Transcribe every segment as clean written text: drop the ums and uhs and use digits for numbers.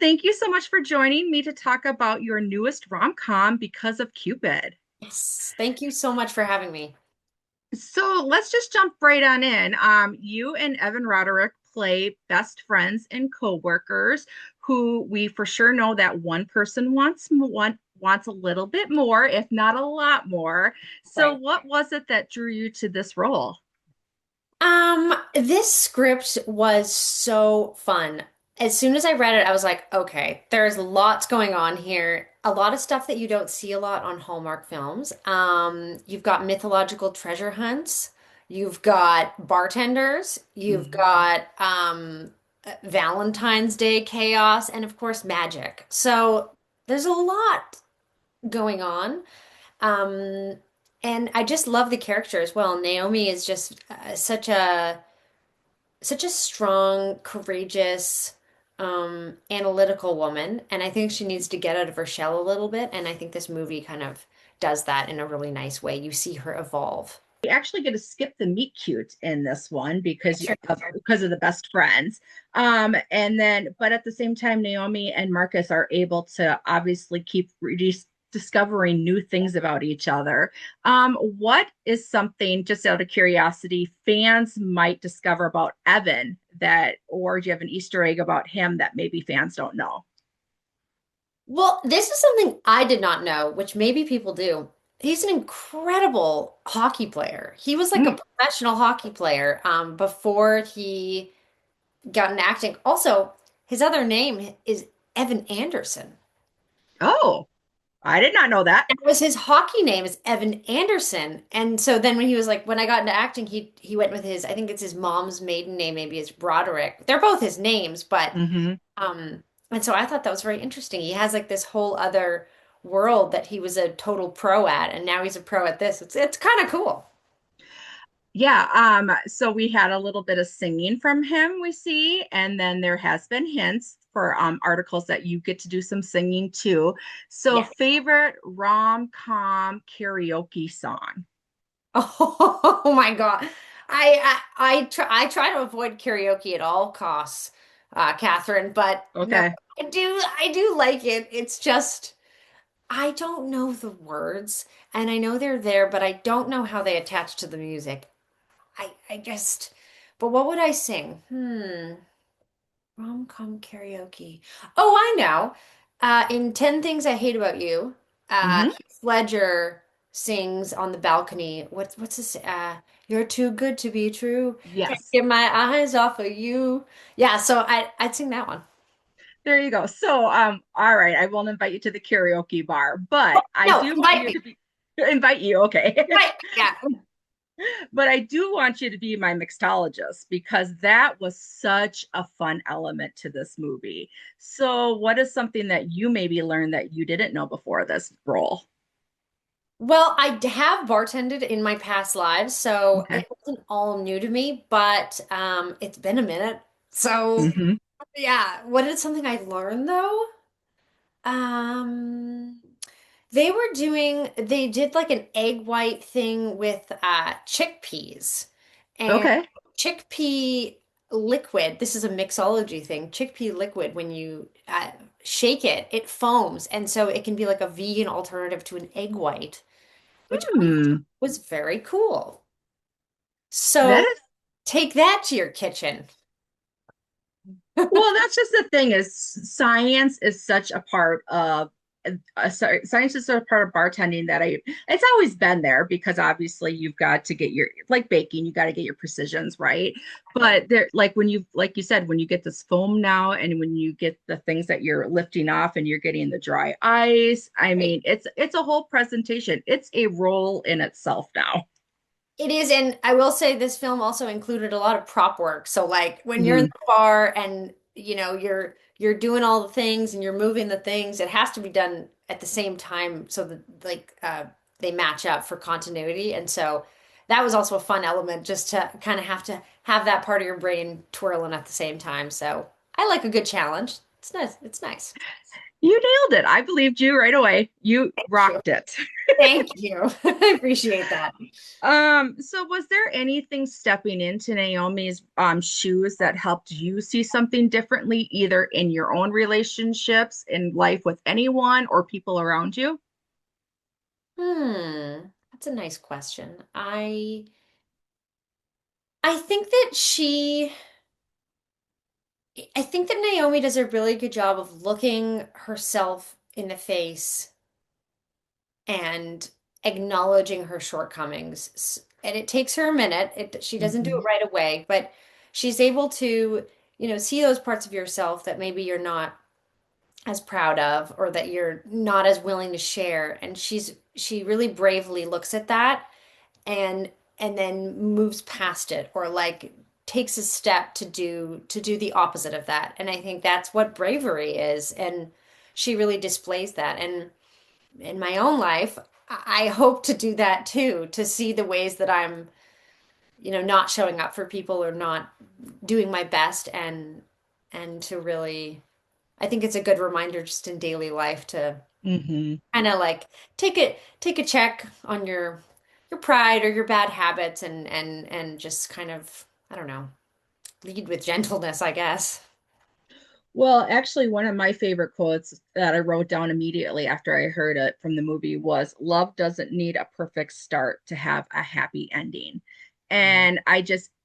thank you so much for joining me to talk about your newest rom-com, Because of Cupid. Yes. Thank you so much for having me. So let's just jump right on in. You and Evan Roderick play best friends and co-workers who we for sure know that one person wants a little bit more, if not a lot more. So Right. what was it that drew you to this role? This script was so fun. As soon as I read it, I was like, okay, there's lots going on here. A lot of stuff that you don't see a lot on Hallmark films. You've got mythological treasure hunts, you've got bartenders, you've Mhm. got Valentine's Day chaos, and of course, magic. So there's a lot going on. Um, and I just love the character as well. Naomi is just such a strong, courageous, analytical woman, and I think she needs to get out of her shell a little bit. And I think this movie kind of does that in a really nice way. You see her evolve. We actually get to skip the meet cute in this one Sure. because of the best friends. And then, but at the same time, Naomi and Marcus are able to obviously keep discovering new things about each other. What is something, just out of curiosity, fans might discover about Evan that, or do you have an Easter egg about him that maybe fans don't know? Well, this is something I did not know, which maybe people do. He's an incredible hockey player. He was like a Mm. professional hockey player before he got into acting. Also, his other name is Evan Anderson. Oh, I did not know that. That was his hockey name is Evan Anderson. And so then when he was like, when I got into acting, he went with his, I think it's his mom's maiden name, maybe it's Roderick. They're both his names, but Hmm. and so I thought that was very interesting. He has like this whole other world that he was a total pro at, and now he's a pro at this. It's kind of cool. Yeah, so we had a little bit of singing from him, we see, and then there has been hints for articles that you get to do some singing too. So, Yeah. favorite rom-com karaoke song? Oh my God. I try to avoid karaoke at all costs, Catherine, but no, Okay. I do like it. It's just I don't know the words, and I know they're there, but I don't know how they attach to the music. I just, but what would I sing? Rom-com karaoke. Oh, I know. In 10 Things I Hate About You, Hmm. Heath Ledger sings on the balcony. What's this? You're too good to be true. Can't Yes. get my eyes off of you. Yeah, so I'd sing that one. There you go. So, all right, I won't invite you to the karaoke bar, but I No, do want invite you me. to be invite you, okay. Invite me. Yeah. But I do want you to be my mixologist because that was such a fun element to this movie. So, what is something that you maybe learned that you didn't know before this role? Well, have bartended in my past lives, so Okay. it wasn't all new to me, but it's been a minute. So, Hmm. yeah, what is something I learned though? Um, they did like an egg white thing with chickpeas and Okay. chickpea liquid. This is a mixology thing. Chickpea liquid, when you shake it, it foams, and so it can be like a vegan alternative to an egg white, which I thought Hmm. was very cool. That So is take that to your kitchen. Well, that's just the thing is science is such a part of science is sort of part of bartending that it's always been there because obviously you've got to get your like baking, you got to get your precisions right. Right. But there, like you said, when you get this foam now and when you get the things that you're lifting off and you're getting the dry ice, I Right. mean, it's a whole presentation. It's a role in itself now. It is, and I will say this film also included a lot of prop work. So like when you're in Mhm. the bar and you're doing all the things and you're moving the things, it has to be done at the same time so that like they match up for continuity. And so that was also a fun element just to have that part of your brain twirling at the same time. So I like a good challenge. It's nice. It's nice. You nailed it. I believed you right away. You Thank you. rocked it. Thank you. I appreciate that. So was there anything stepping into Naomi's shoes that helped you see something differently, either in your own relationships, in life with anyone, or people around you? That's a nice question. I think that I think that Naomi does a really good job of looking herself in the face and acknowledging her shortcomings. And it takes her a minute. She doesn't do Hmm. it right away, but she's able to, see those parts of yourself that maybe you're not as proud of or that you're not as willing to share. And she really bravely looks at that and then moves past it or like takes a step to do the opposite of that. And I think that's what bravery is. And she really displays that. And in my own life, I hope to do that too, to see the ways that I'm, not showing up for people or not doing my best and to really I think it's a good reminder just in daily life to Hmm. kind of like take a check on your pride or your bad habits and just kind of, I don't know, lead with gentleness, I guess. Well, actually, one of my favorite quotes that I wrote down immediately after I heard it from the movie was, "Love doesn't need a perfect start to have a happy ending." Yeah. And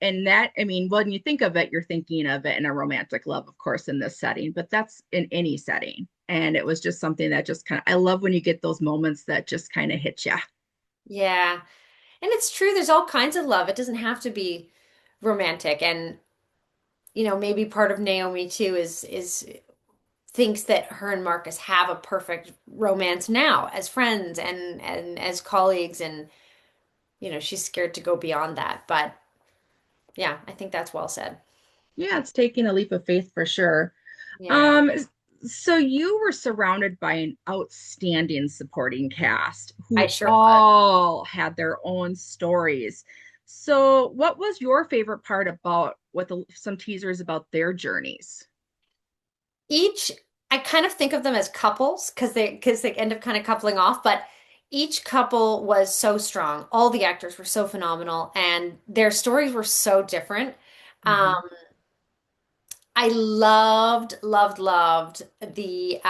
and that, I mean, when you think of it, you're thinking of it in a romantic love, of course, in this setting, but that's in any setting. And it was just something that just kind of, I love when you get those moments that just kind of hit you. Yeah. And it's true, there's all kinds of love. It doesn't have to be romantic. And, maybe part of Naomi too is thinks that her and Marcus have a perfect romance now as friends and as colleagues and she's scared to go beyond that. But yeah, I think that's well said. Yeah, it's taking a leap of faith for sure. Yeah, Um, so you were surrounded by an outstanding supporting cast I who sure was. all had their own stories. So, what was your favorite part about some teasers about their journeys? Each, I kind of think of them as couples because they end up kind of coupling off, but each couple was so strong. All the actors were so phenomenal, and their stories were so different. Um, Hmm. I loved, loved, loved the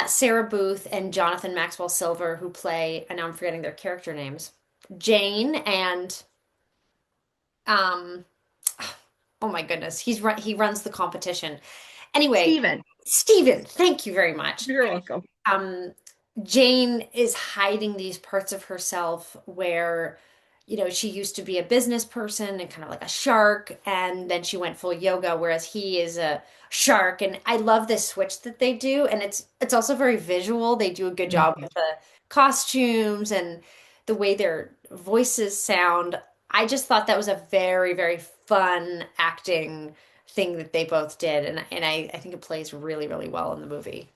Sarah Booth and Jonathan Maxwell Silver who play, and now I'm forgetting their character names, Jane and um, oh my goodness, he runs the competition. Anyway, Steven, Stephen, thank you very much. you're welcome. um, Jane is hiding these parts of herself where, she used to be a business person and kind of like a shark, and then she went full yoga, whereas he is a shark. And I love this switch that they do, and it's also very visual. They do a good job Mhm. with the costumes and the way their voices sound. I just thought that was a very, very fun acting thing that they both did, and I think it plays really, really well in the movie.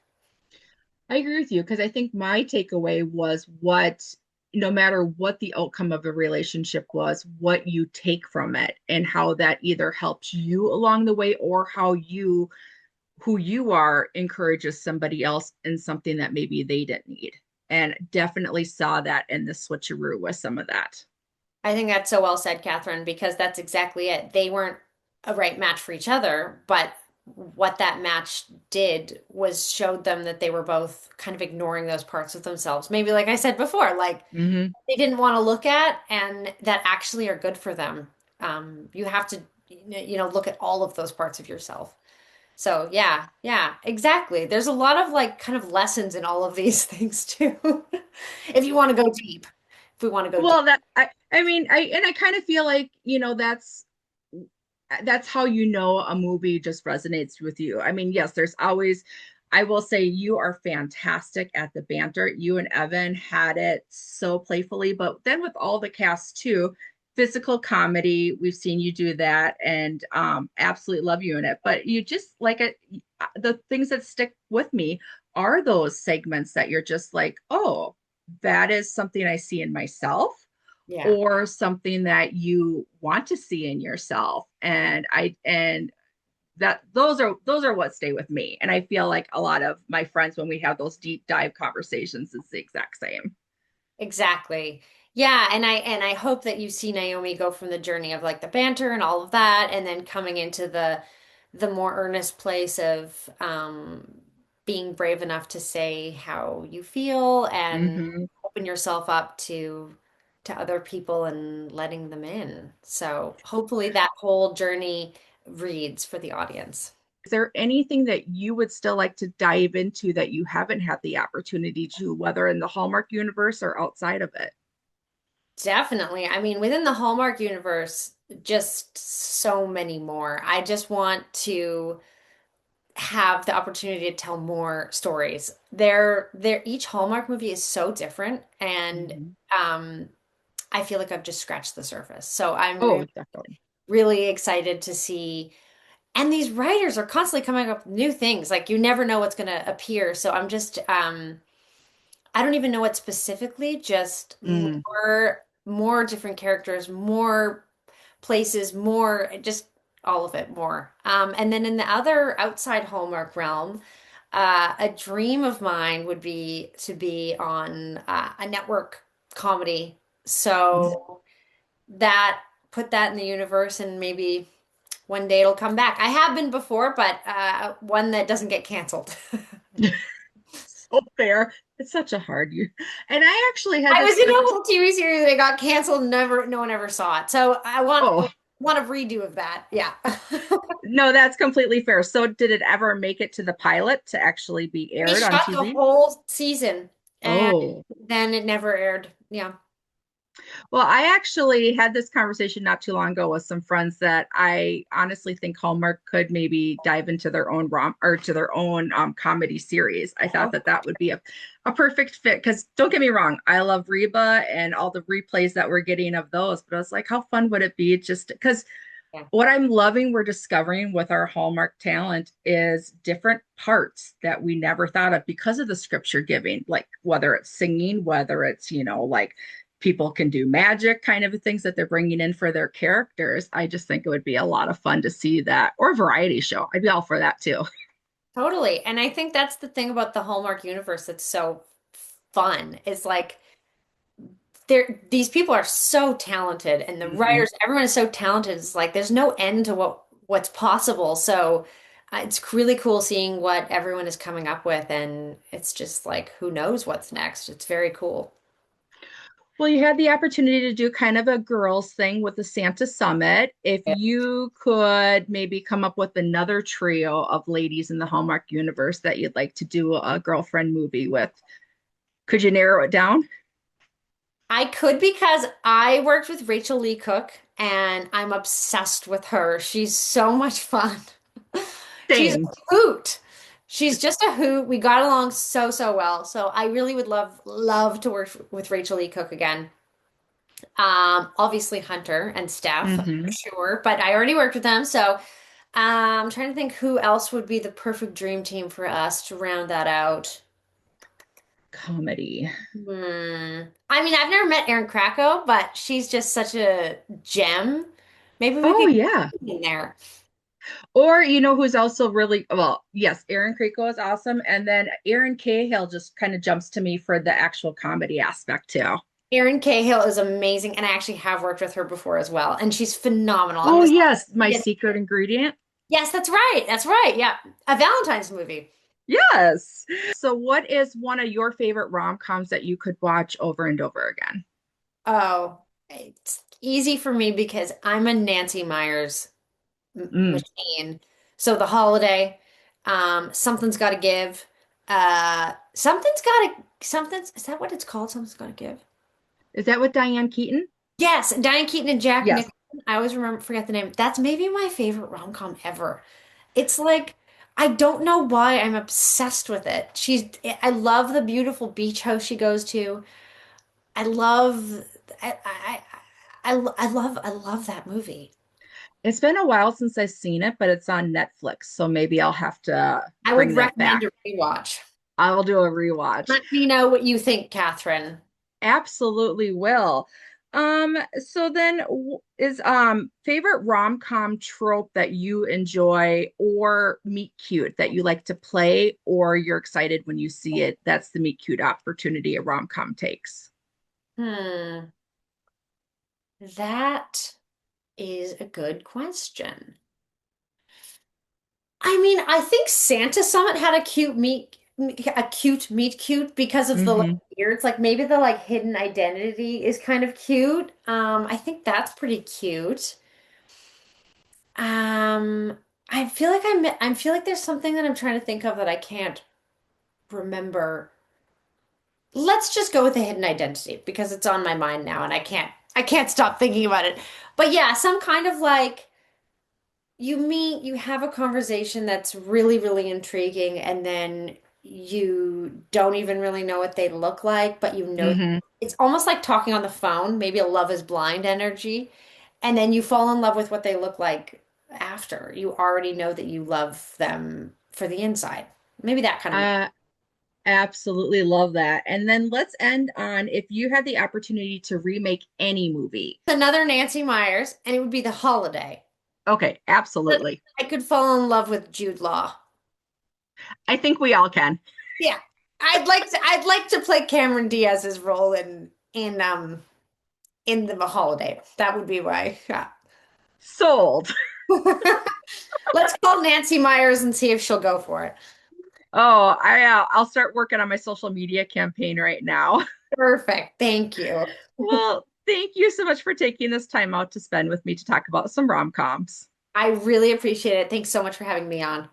I agree with you because I think my takeaway was no matter what the outcome of a relationship was, what you take from it and how that either helps you along the way or how who you are encourages somebody else in something that maybe they didn't need. And definitely saw that in the switcheroo with some of that. I think that's so well said, Catherine, because that's exactly it. They weren't a right match for each other, but what that match did was showed them that they were both kind of ignoring those parts of themselves. Maybe, like I said before, like Hmm. they didn't want to look at and that actually are good for them. You have to, look at all of those parts of yourself. So yeah, yeah, exactly. There's a lot of like kind of lessons in all of these things too. If you want to go deep, if we want to go deep. Well, I mean, I kind of feel like, that's how you know a movie just resonates with you. I mean, yes, there's always, I will say you are fantastic at the banter. You and Evan had it so playfully, but then with all the cast too, physical comedy, we've seen you do that and absolutely love you in it. But you just like it, the things that stick with me are those segments that you're just like, oh, that is something I see in myself Yeah. or something that you want to see in yourself. And that those are what stay with me. And I feel like a lot of my friends when we have those deep dive conversations is the exact same. Exactly. Yeah, and I hope that you see Naomi go from the journey of like the banter and all of that, and then coming into the more earnest place of being brave enough to say how you feel and Hmm. open yourself up to other people and letting them in. So hopefully that whole journey reads for the audience. Is there anything that you would still like to dive into that you haven't had the opportunity to, whether in the Hallmark universe or outside of it? Definitely. I mean, within the Hallmark universe, just so many more. I just want to have the opportunity to tell more stories. Each Hallmark movie is so different, and Mhm. um, I feel like I've just scratched the surface. So I'm Oh, definitely. really excited to see. And these writers are constantly coming up with new things. Like you never know what's going to appear. So I'm just I don't even know what specifically, just Mm. more different characters, more places, more just all of it more. And then in the other outside Hallmark realm, a dream of mine would be to be on a network comedy. So that put that in the universe and maybe one day it'll come back. I have been before, but one that doesn't get canceled. So fair. It's such a hard you. And I actually had I this was in a conversation. whole TV series that got canceled, no one ever saw it. So Oh, want a redo of that. Yeah. no, that's completely fair. So did it ever make it to the pilot to actually be We aired on shot the TV? whole season and Oh. then it never aired. Yeah. Well, I actually had this conversation not too long ago with some friends that I honestly think Hallmark could maybe dive into their own rom or to their own comedy series. I thought that that would be a perfect fit because don't get me wrong, I love Reba and all the replays that we're getting of those, but I was like, how fun would it be just because Yeah. what I'm loving we're discovering with our Hallmark talent is different parts that we never thought of because of the scripture giving, like whether it's singing, whether it's, like people can do magic kind of things that they're bringing in for their characters. I just think it would be a lot of fun to see that or a variety show. I'd be all for that too. Totally. And I think that's the thing about the Hallmark universe that's so fun is like these people are so talented and the Mhm. writers, everyone is so talented. It's like there's no end to what's possible. So it's really cool seeing what everyone is coming up with and it's just like who knows what's next. It's very cool. Well, you had the opportunity to do kind of a girls thing with the Santa Summit. If you could maybe come up with another trio of ladies in the Hallmark universe that you'd like to do a girlfriend movie with, could you narrow it down? I could because I worked with Rachel Lee Cook and I'm obsessed with her. She's so much fun. She's a Same. hoot. She's just a hoot. We got along so well. So I really would love to work with Rachel Lee Cook again. Obviously Hunter and Steph for Hmm. sure, but I already worked with them. So I'm trying to think who else would be the perfect dream team for us to round that out. Comedy. I mean, I've never met Erin Krakow, but she's just such a gem. Maybe we Oh, could yeah. get in there. Or who's also really well, yes, Aaron Krakow is awesome. And then Aaron Cahill just kind of jumps to me for the actual comedy aspect too. Erin Cahill is amazing, and I actually have worked with her before as well, and she's phenomenal. And Oh, this, yes, my secret ingredient. yes, that's right. That's right. Yeah, a Valentine's movie. Yes. So, what is one of your favorite rom-coms that you could watch over and over again? Oh, it's easy for me because I'm a Nancy Myers Mm. machine. So The Holiday, Something's Gotta Give, something's, is that what it's called? Something's Gotta Give. Is that with Diane Keaton? Yes, Diane Keaton and Jack Yes. Nicholson. I always remember, forget the name. That's maybe my favorite rom-com ever. It's like, I don't know why I'm obsessed with it. I love the beautiful beach house she goes to. I love, I love that movie. It's been a while since I've seen it, but it's on Netflix. So maybe I'll have to I would bring that recommend back. a rewatch. I'll do a rewatch. Let me know what you think, Catherine. Absolutely will. So then is favorite rom-com trope that you enjoy or meet cute that you like to play or you're excited when you see it. That's the meet cute opportunity a rom-com takes. Hmm, that is a good question. I mean, I think Santa Summit had a cute meet cute because of the like Hmm. beards. Like maybe the like hidden identity is kind of cute. I think that's pretty cute. Um, I feel like there's something that I'm trying to think of that I can't remember. Let's just go with the hidden identity because it's on my mind now and I can't stop thinking about it. But yeah, some kind of like you meet, you have a conversation that's really, really intriguing, and then you don't even really know what they look like, but you know Hmm. it's almost like talking on the phone, maybe a love is blind energy, and then you fall in love with what they look like after. You already know that you love them for the inside. Maybe that kind of I absolutely love that. And then let's end on if you had the opportunity to remake any movie. another Nancy Myers, and it would be The Holiday. Okay, But absolutely. I could fall in love with Jude Law. I think we all can. Yeah. I'd like to play Cameron Diaz's role in the holiday. That would be my yeah. Sold. Let's call Nancy Myers and see if she'll go for it. Oh, I'll start working on my social media campaign right now. Perfect. Thank you. Well, thank you so much for taking this time out to spend with me to talk about some rom-coms. I really appreciate it. Thanks so much for having me on.